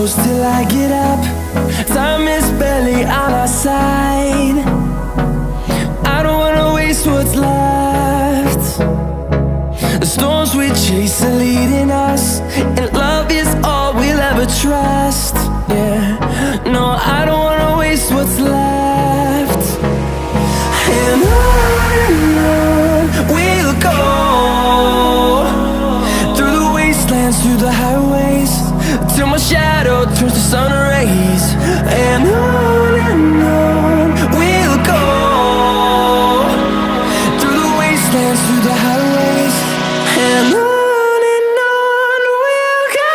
close till I get up. Time is barely on our side. I don't wanna waste what's left. The storms we chase are leading us, and love is all we'll ever trust. Yeah, no, I don't wanna waste what's left. And on we'll go, through the wastelands, through the highways, till my shadow turns to sun rays. And on we'll go, through the wastelands, through the highways, and on we'll go.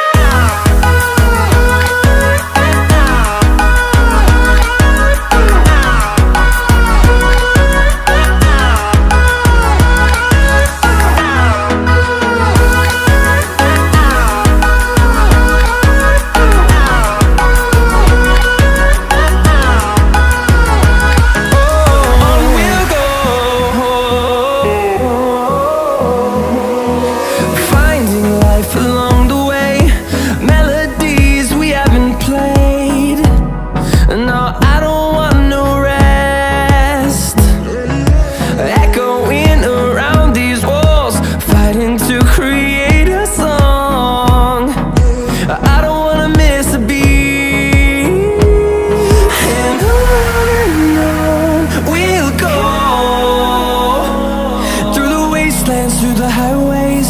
Through the highways,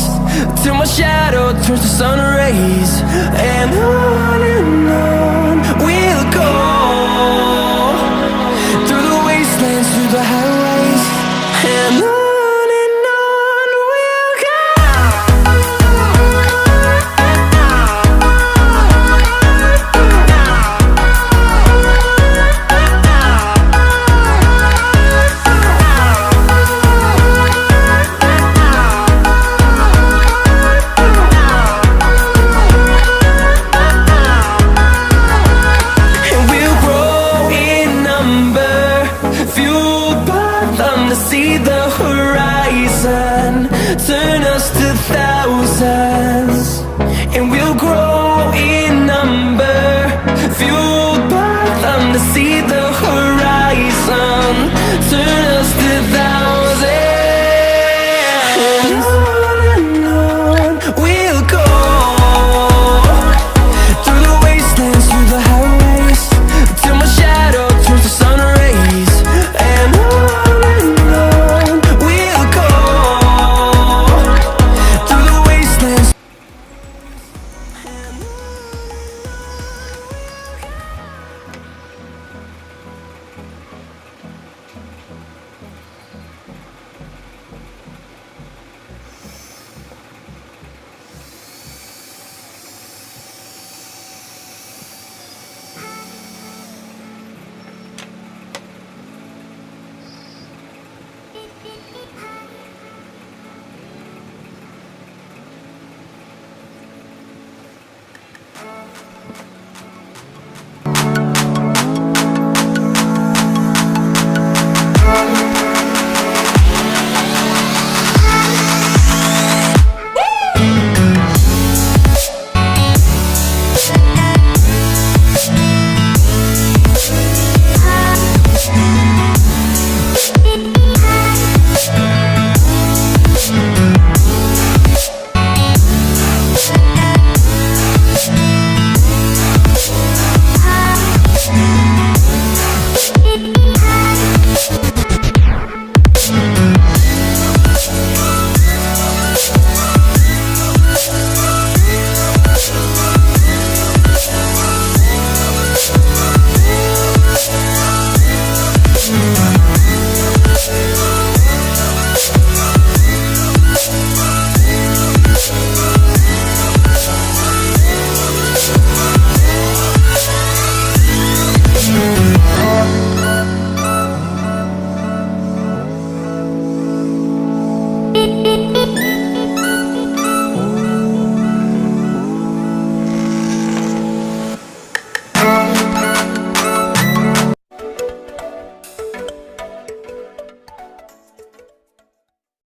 till my shadow turns to sun rays. And on we'll go, through the wastelands, through the highways, and on we'll go. See the horizon turn us to thousands, and we'll grow in number, fueled by them. To see the horizon turn us to thousands, and on we'll go, through the wastelands, through the highways, till my shadow turns to sun rays. And